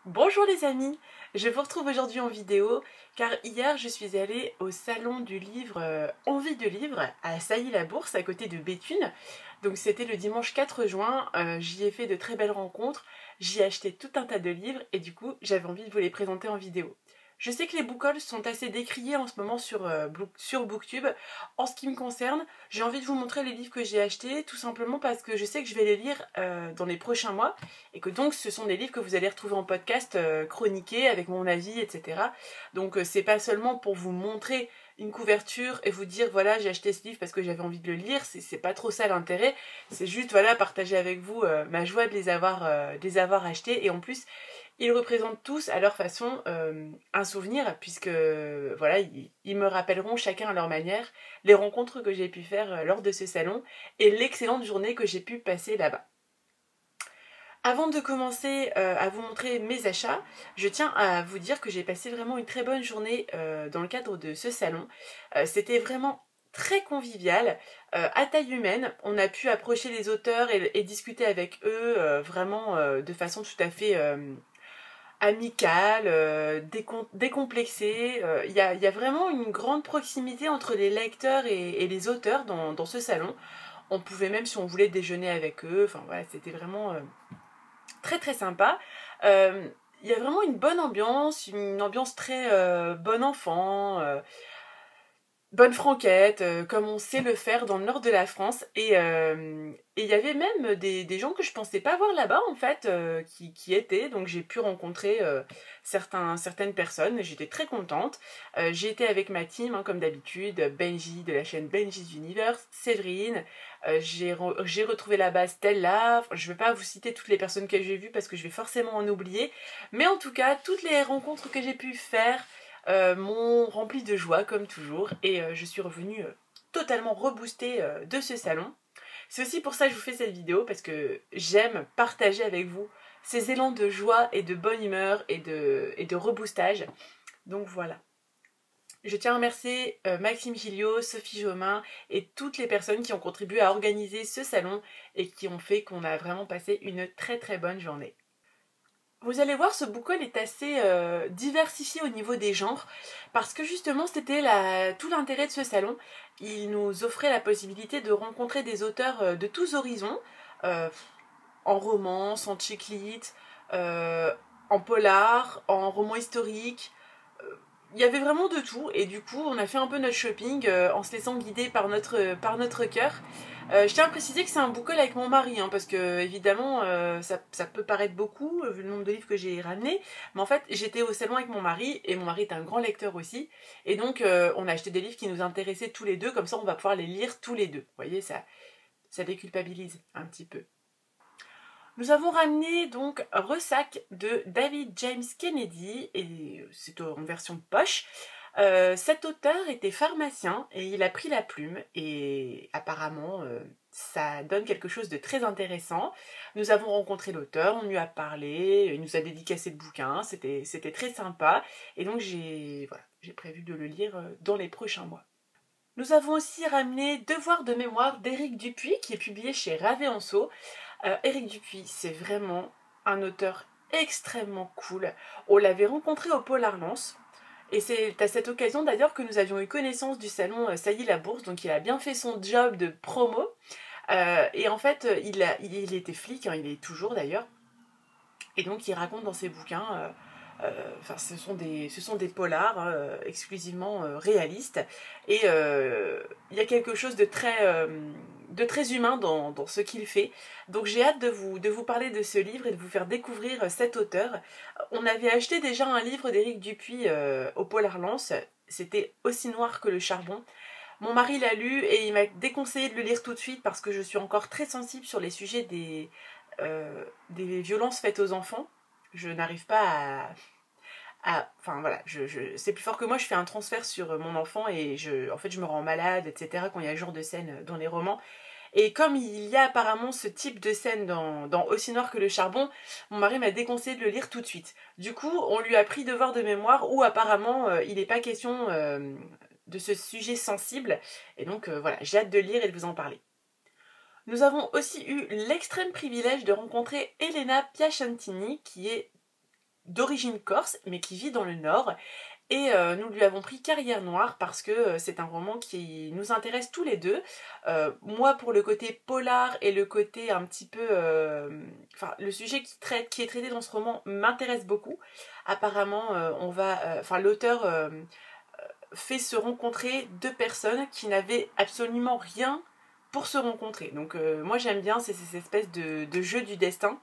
Bonjour les amis, je vous retrouve aujourd'hui en vidéo car hier je suis allée au salon du livre Envie de Livre à Sailly-la-Bourse à côté de Béthune. Donc c'était le dimanche 4 juin, j'y ai fait de très belles rencontres, j'y ai acheté tout un tas de livres et du coup j'avais envie de vous les présenter en vidéo. Je sais que les book-hauls sont assez décriés en ce moment sur Booktube. En ce qui me concerne, j'ai envie de vous montrer les livres que j'ai achetés, tout simplement parce que je sais que je vais les lire dans les prochains mois, et que donc ce sont des livres que vous allez retrouver en podcast chroniqués avec mon avis, etc. Donc c'est pas seulement pour vous montrer une couverture et vous dire voilà j'ai acheté ce livre parce que j'avais envie de le lire, c'est pas trop ça l'intérêt, c'est juste voilà partager avec vous ma joie de les avoir achetés, et en plus ils représentent tous à leur façon un souvenir, puisque voilà, ils me rappelleront chacun à leur manière les rencontres que j'ai pu faire lors de ce salon et l'excellente journée que j'ai pu passer là-bas. Avant de commencer à vous montrer mes achats, je tiens à vous dire que j'ai passé vraiment une très bonne journée dans le cadre de ce salon. C'était vraiment très convivial, à taille humaine. On a pu approcher les auteurs et discuter avec eux vraiment de façon tout à fait amicale, décomplexée. Il y a vraiment une grande proximité entre les lecteurs et les auteurs dans ce salon. On pouvait même, si on voulait, déjeuner avec eux. Enfin voilà, c'était vraiment très très sympa. Il y a vraiment une ambiance très bon enfant, bonne franquette, comme on sait le faire dans le nord de la France. Et il y avait même des gens que je pensais pas voir là-bas, en fait, qui étaient. Donc j'ai pu rencontrer certaines personnes. J'étais très contente. J'ai été avec ma team, hein, comme d'habitude. Benji de la chaîne Benji's Universe, Séverine. J'ai retrouvé là-bas Stella. Enfin, je ne vais pas vous citer toutes les personnes que j'ai vues parce que je vais forcément en oublier. Mais en tout cas, toutes les rencontres que j'ai pu faire m'ont rempli de joie comme toujours, et je suis revenue totalement reboostée de ce salon. C'est aussi pour ça que je vous fais cette vidéo, parce que j'aime partager avec vous ces élans de joie et de bonne humeur et de reboostage. Donc voilà. Je tiens à remercier Maxime Gilliot, Sophie Jomain et toutes les personnes qui ont contribué à organiser ce salon et qui ont fait qu'on a vraiment passé une très très bonne journée. Vous allez voir, ce book haul est assez diversifié au niveau des genres, parce que justement c'était tout l'intérêt de ce salon. Il nous offrait la possibilité de rencontrer des auteurs de tous horizons, euh, en romance, en chick lit, euh, en polar, en roman historique. Il y avait vraiment de tout, et du coup on a fait un peu notre shopping en se laissant guider par notre cœur. Je tiens à préciser que c'est un book haul avec mon mari, hein, parce que évidemment ça peut paraître beaucoup vu le nombre de livres que j'ai ramenés, mais en fait j'étais au salon avec mon mari, et mon mari est un grand lecteur aussi, et donc on a acheté des livres qui nous intéressaient tous les deux, comme ça on va pouvoir les lire tous les deux. Vous voyez, ça déculpabilise un petit peu. Nous avons ramené donc Ressac de David James Kennedy, et c'est en version poche. Cet auteur était pharmacien et il a pris la plume, et apparemment ça donne quelque chose de très intéressant. Nous avons rencontré l'auteur, on lui a parlé, il nous a dédicacé le bouquin, c'était très sympa, et donc j'ai prévu de le lire dans les prochains mois. Nous avons aussi ramené Devoir de mémoire d'Éric Dupuy, qui est publié chez Raveanso. Éric Dupuy, c'est vraiment un auteur extrêmement cool. On l'avait rencontré au Pôle Arlance, et c'est à cette occasion d'ailleurs que nous avions eu connaissance du salon Sailly-la-Bourse, donc il a bien fait son job de promo. Et en fait, il était flic, hein, il est toujours d'ailleurs, et donc il raconte dans ses bouquins, ce sont des polars exclusivement réalistes, et il y a quelque chose de très humain dans ce qu'il fait. Donc j'ai hâte de vous parler de ce livre et de vous faire découvrir cet auteur. On avait acheté déjà un livre d'Éric Dupuy au Polar Lance, c'était Aussi noir que le charbon. Mon mari l'a lu et il m'a déconseillé de le lire tout de suite parce que je suis encore très sensible sur les sujets des violences faites aux enfants. Je n'arrive pas enfin voilà, c'est plus fort que moi, je fais un transfert sur mon enfant, et en fait je me rends malade, etc. quand il y a ce genre de scène dans les romans. Et comme il y a apparemment ce type de scène dans Aussi noir que le charbon, mon mari m'a déconseillé de le lire tout de suite. Du coup, on lui a pris Devoir de mémoire où apparemment il n'est pas question de ce sujet sensible. Et donc voilà, j'ai hâte de lire et de vous en parler. Nous avons aussi eu l'extrême privilège de rencontrer Elena Piacentini, qui est d'origine corse, mais qui vit dans le Nord. Et nous lui avons pris Carrière Noire parce que c'est un roman qui nous intéresse tous les deux. Moi pour le côté polar et le côté un petit peu... Enfin, le sujet qui est traité dans ce roman m'intéresse beaucoup. Apparemment, l'auteur fait se rencontrer deux personnes qui n'avaient absolument rien pour se rencontrer. Donc moi j'aime bien ces espèces de jeux du destin.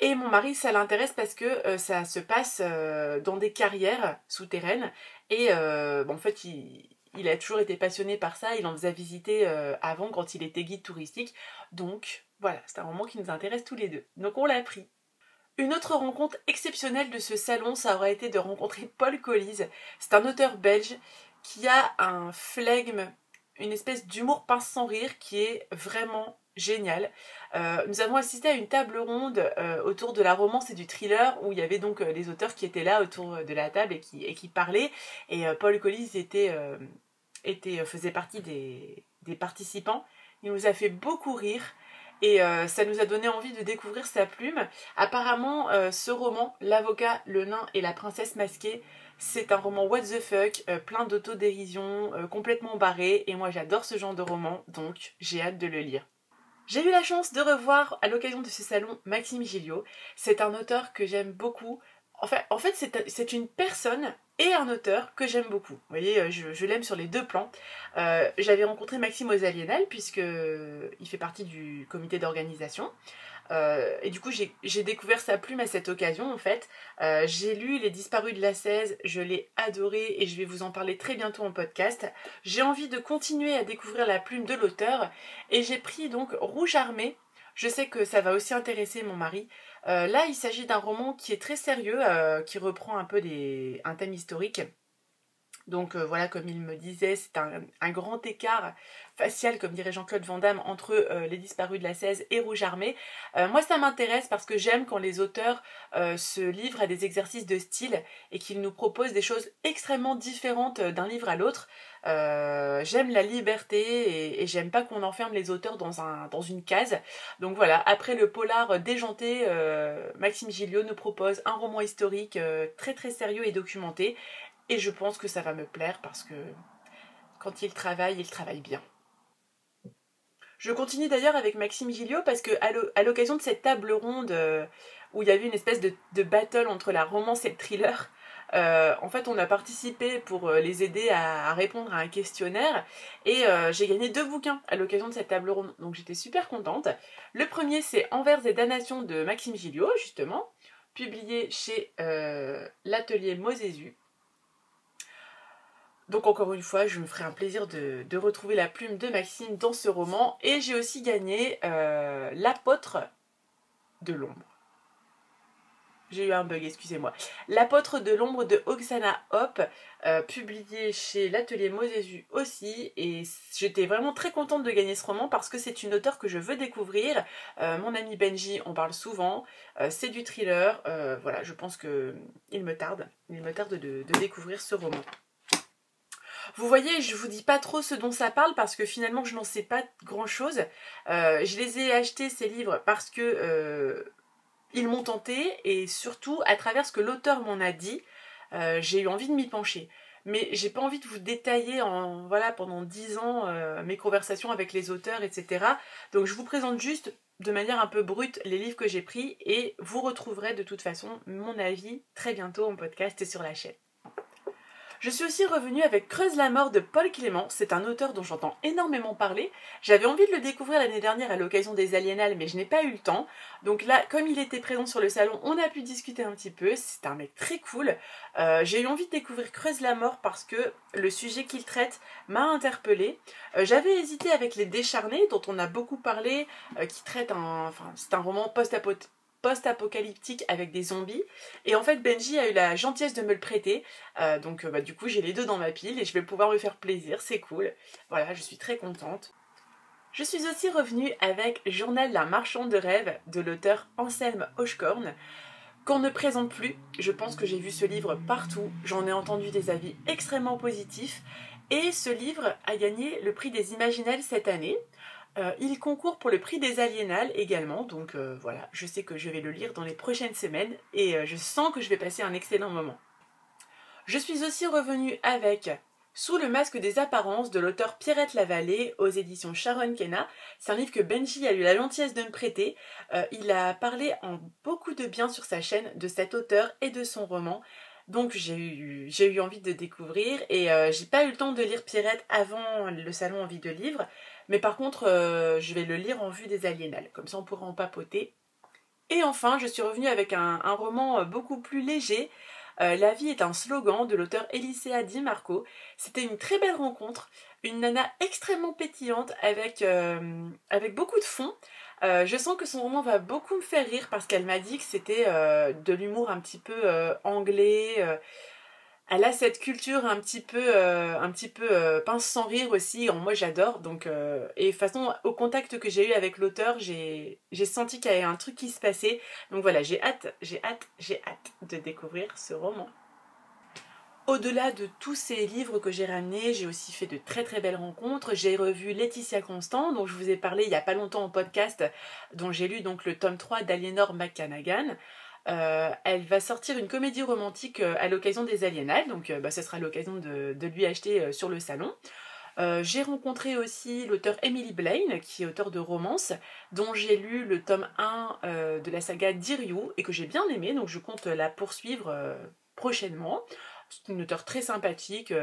Et mon mari, ça l'intéresse parce que ça se passe dans des carrières souterraines. Et en fait, il a toujours été passionné par ça. Il en faisait visiter avant quand il était guide touristique. Donc voilà, c'est un roman qui nous intéresse tous les deux. Donc on l'a pris. Une autre rencontre exceptionnelle de ce salon, ça aurait été de rencontrer Paul Colise. C'est un auteur belge qui a un flegme, une espèce d'humour pince sans rire qui est vraiment génial. Nous avons assisté à une table ronde autour de la romance et du thriller où il y avait donc les auteurs qui étaient là autour de la table et qui parlaient. Et Paul Colise faisait partie des participants. Il nous a fait beaucoup rire. Et ça nous a donné envie de découvrir sa plume. Apparemment, ce roman, L'avocat, le nain et la princesse masquée, c'est un roman what the fuck, plein d'autodérision, complètement barré. Et moi, j'adore ce genre de roman, donc j'ai hâte de le lire. J'ai eu la chance de revoir, à l'occasion de ce salon, Maxime Gilliot. C'est un auteur que j'aime beaucoup. En fait c'est une personne et un auteur que j'aime beaucoup. Vous voyez, je l'aime sur les deux plans. J'avais rencontré Maxime aux Aliénales, puisqu'il fait partie du comité d'organisation. Et du coup, j'ai découvert sa plume à cette occasion, en fait. J'ai lu Les Disparus de la 16, je l'ai adoré et je vais vous en parler très bientôt en podcast. J'ai envie de continuer à découvrir la plume de l'auteur et j'ai pris donc Rouge Armé. Je sais que ça va aussi intéresser mon mari. Là, il s'agit d'un roman qui est très sérieux, qui reprend un peu un thème historique. Donc voilà, comme il me disait, c'est un grand écart facial, comme dirait Jean-Claude Van Damme, entre Les Disparus de la 16 et Rouge Armé. Moi, ça m'intéresse parce que j'aime quand les auteurs se livrent à des exercices de style et qu'ils nous proposent des choses extrêmement différentes d'un livre à l'autre. J'aime la liberté et j'aime pas qu'on enferme les auteurs dans une case. Donc voilà, après le polar déjanté, Maxime Gilliot nous propose un roman historique très très sérieux et documenté. Et je pense que ça va me plaire parce que quand il travaille bien. Je continue d'ailleurs avec Maxime Gilliot parce que à l'occasion de cette table ronde où il y avait une espèce de battle entre la romance et le thriller, en fait on a participé pour les aider à répondre à un questionnaire et j'ai gagné 2 bouquins à l'occasion de cette table ronde, donc j'étais super contente. Le premier c'est Envers et damnation de Maxime Gilliot, justement, publié chez l'atelier Mosésu. Donc encore une fois, je me ferai un plaisir de retrouver la plume de Maxime dans ce roman. Et j'ai aussi gagné L'apôtre de l'ombre. J'ai eu un bug, excusez-moi. L'apôtre de l'ombre de Oksana Hope, publié chez l'atelier Mosésu aussi. Et j'étais vraiment très contente de gagner ce roman parce que c'est une auteure que je veux découvrir. Mon ami Benji en parle souvent. C'est du thriller. Voilà, je pense qu'il me tarde. Il me tarde de découvrir ce roman. Vous voyez, je vous dis pas trop ce dont ça parle parce que finalement je n'en sais pas grand chose. Je les ai achetés ces livres parce que ils m'ont tenté et surtout à travers ce que l'auteur m'en a dit, j'ai eu envie de m'y pencher. Mais j'ai pas envie de vous détailler pendant 10 ans mes conversations avec les auteurs, etc. Donc je vous présente juste de manière un peu brute les livres que j'ai pris et vous retrouverez de toute façon mon avis très bientôt en podcast et sur la chaîne. Je suis aussi revenue avec Creuse la mort de Paul Clément, c'est un auteur dont j'entends énormément parler. J'avais envie de le découvrir l'année dernière à l'occasion des Aliénales, mais je n'ai pas eu le temps. Donc là, comme il était présent sur le salon, on a pu discuter un petit peu, c'est un mec très cool. J'ai eu envie de découvrir Creuse la mort parce que le sujet qu'il traite m'a interpellée. J'avais hésité avec Les Décharnés, dont on a beaucoup parlé, qui traite c'est un roman post-apocalyptique avec des zombies et en fait Benji a eu la gentillesse de me le prêter donc du coup j'ai les deux dans ma pile et je vais pouvoir me faire plaisir, c'est cool, voilà, je suis très contente. Je suis aussi revenue avec Journal d'un marchand de rêves de l'auteur Anselme Hochkorn qu'on ne présente plus. Je pense que j'ai vu ce livre partout, j'en ai entendu des avis extrêmement positifs et ce livre a gagné le prix des Imaginelles cette année. Il concourt pour le prix des Aliénales également, donc voilà, je sais que je vais le lire dans les prochaines semaines et je sens que je vais passer un excellent moment. Je suis aussi revenue avec Sous le masque des apparences de l'auteur Pierrette Lavallée aux éditions Sharon Kenna. C'est un livre que Benji a eu la gentillesse de me prêter. Il a parlé en beaucoup de bien sur sa chaîne de cet auteur et de son roman. Donc j'ai eu envie de découvrir et j'ai pas eu le temps de lire Pierrette avant le salon Envie de livre. Mais par contre, je vais le lire en vue des Aliénales. Comme ça, on pourra en papoter. Et enfin, je suis revenue avec un roman beaucoup plus léger. La vie est un slogan de l'auteur Elisea Di Marco. C'était une très belle rencontre, une nana extrêmement pétillante avec beaucoup de fond. Je sens que son roman va beaucoup me faire rire parce qu'elle m'a dit que c'était de l'humour un petit peu anglais. Elle a cette culture un petit peu pince sans rire aussi. Moi, j'adore. Donc, et de toute façon, au contact que j'ai eu avec l'auteur, j'ai senti qu'il y avait un truc qui se passait. Donc voilà, j'ai hâte de découvrir ce roman. Au-delà de tous ces livres que j'ai ramenés, j'ai aussi fait de très très belles rencontres. J'ai revu Laetitia Constant, dont je vous ai parlé il n'y a pas longtemps en podcast, dont j'ai lu donc le tome 3 d'Aliénor McCannagan. Elle va sortir une comédie romantique à l'occasion des Aliénales, donc ce sera l'occasion de lui acheter sur le salon. J'ai rencontré aussi l'auteur Emily Blaine, qui est auteur de romance, dont j'ai lu le tome 1 de la saga Diryu, et que j'ai bien aimé, donc je compte la poursuivre prochainement. C'est une auteure très sympathique,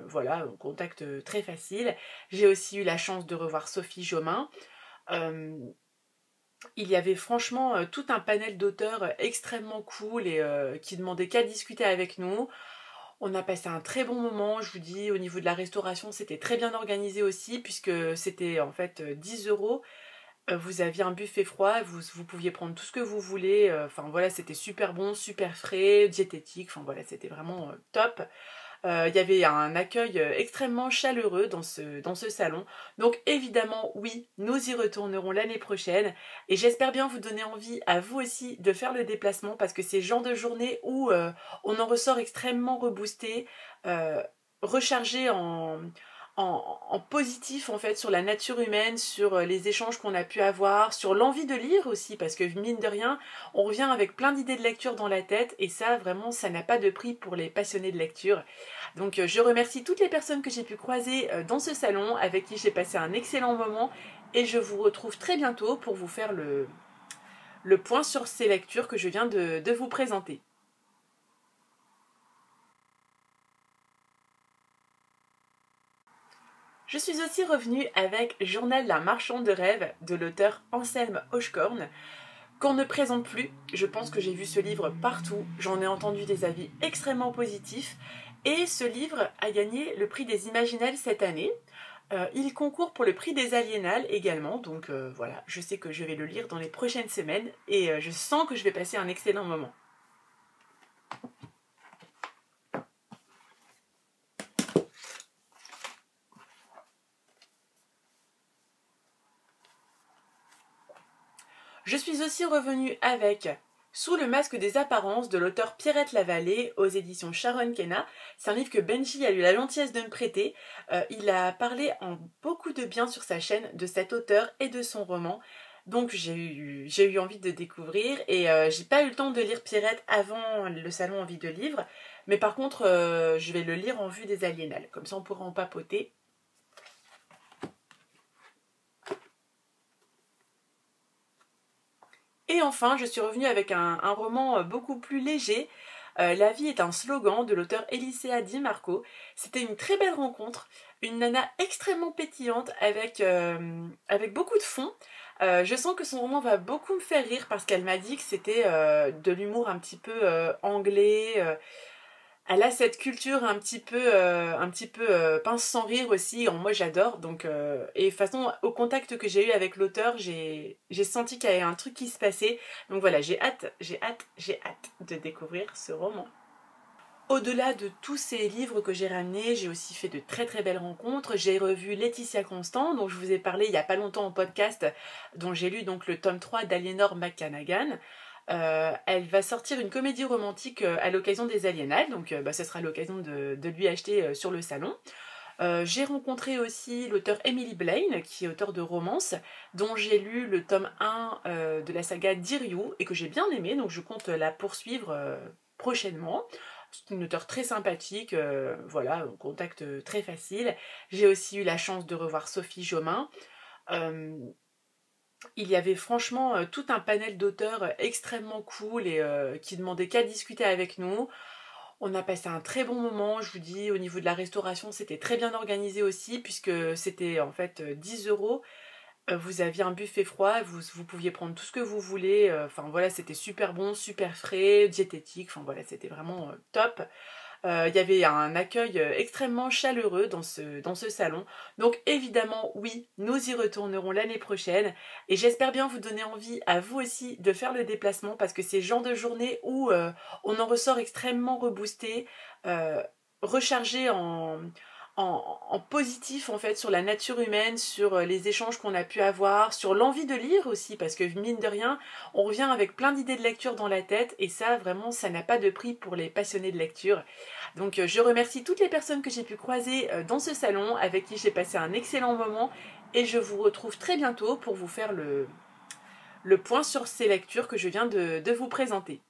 voilà, un contact très facile. J'ai aussi eu la chance de revoir Sophie Jomain. Il y avait franchement tout un panel d'auteurs extrêmement cool et qui demandaient qu'à discuter avec nous. On a passé un très bon moment, je vous dis, au niveau de la restauration, c'était très bien organisé aussi, puisque c'était en fait 10 euros. Vous aviez un buffet froid, vous pouviez prendre tout ce que vous voulez. Enfin voilà, c'était super bon, super frais, diététique. Enfin voilà, c'était vraiment top. Il y avait un accueil extrêmement chaleureux dans ce salon. Donc évidemment, oui, nous y retournerons l'année prochaine. Et j'espère bien vous donner envie à vous aussi de faire le déplacement parce que c'est le genre de journée où on en ressort extrêmement reboosté, rechargé en positif en fait sur la nature humaine, sur les échanges qu'on a pu avoir, sur l'envie de lire aussi parce que mine de rien on revient avec plein d'idées de lecture dans la tête et ça vraiment ça n'a pas de prix pour les passionnés de lecture. Donc je remercie toutes les personnes que j'ai pu croiser dans ce salon avec qui j'ai passé un excellent moment et je vous retrouve très bientôt pour vous faire le point sur ces lectures que je viens de vous présenter. Je suis aussi revenue avec Journal d'un marchand de rêves de l'auteur Anselme Hochkorn, qu'on ne présente plus. Je pense que j'ai vu ce livre partout, j'en ai entendu des avis extrêmement positifs, et ce livre a gagné le prix des Imaginales cette année. Il concourt pour le prix des Aliénales également, donc voilà, je sais que je vais le lire dans les prochaines semaines, et je sens que je vais passer un excellent moment. Je suis aussi revenue avec Sous le masque des apparences de l'auteur Pierrette Lavallée aux éditions Sharon Kenna. C'est un livre que Benji a eu la gentillesse de me prêter. Il a parlé en beaucoup de bien sur sa chaîne de cet auteur et de son roman. Donc j'ai eu envie de découvrir et j'ai pas eu le temps de lire Pierrette avant le salon Envie de livre. Mais par contre, je vais le lire en vue des Aliénales. Comme ça, on pourra en papoter. Et enfin, je suis revenue avec un roman beaucoup plus léger. La vie est un slogan de l'auteur Elisea Di Marco. C'était une très belle rencontre, une nana extrêmement pétillante avec beaucoup de fond. Je sens que son roman va beaucoup me faire rire parce qu'elle m'a dit que c'était de l'humour un petit peu anglais. Elle a cette culture un petit peu pince sans rire aussi. Moi, j'adore. Donc, et de toute façon, au contact que j'ai eu avec l'auteur, j'ai senti qu'il y avait un truc qui se passait. Donc voilà, j'ai hâte de découvrir ce roman. Au-delà de tous ces livres que j'ai ramenés, j'ai aussi fait de très très belles rencontres. J'ai revu Laetitia Constant, dont je vous ai parlé il n'y a pas longtemps en podcast, dont j'ai lu donc le tome 3 d'Aliénor McCannagan. Elle va sortir une comédie romantique à l'occasion des Aliénales, donc ce sera l'occasion de lui acheter sur le salon. J'ai rencontré aussi l'auteur Emily Blaine, qui est auteure de romance, dont j'ai lu le tome 1 de la saga Diryu et que j'ai bien aimé, donc je compte la poursuivre prochainement. C'est une auteure très sympathique, voilà, un contact très facile. J'ai aussi eu la chance de revoir Sophie Jomain. Euh, il y avait franchement tout un panel d'auteurs extrêmement cool et qui demandaient qu'à discuter avec nous. On a passé un très bon moment, je vous dis, au niveau de la restauration, c'était très bien organisé aussi, puisque c'était en fait 10 euros. Vous aviez un buffet froid, vous pouviez prendre tout ce que vous voulez. Enfin voilà, c'était super bon, super frais, diététique. Enfin voilà, c'était vraiment top. Il y avait un accueil extrêmement chaleureux dans ce salon. Donc évidemment, oui, nous y retournerons l'année prochaine. Et j'espère bien vous donner envie à vous aussi de faire le déplacement parce que c'est le genre de journée où on en ressort extrêmement reboosté, euh, rechargé en positif en fait sur la nature humaine, sur les échanges qu'on a pu avoir, sur l'envie de lire aussi parce que mine de rien, on revient avec plein d'idées de lecture dans la tête et ça vraiment ça n'a pas de prix pour les passionnés de lecture. Donc je remercie toutes les personnes que j'ai pu croiser dans ce salon avec qui j'ai passé un excellent moment et je vous retrouve très bientôt pour vous faire le point sur ces lectures que je viens de vous présenter.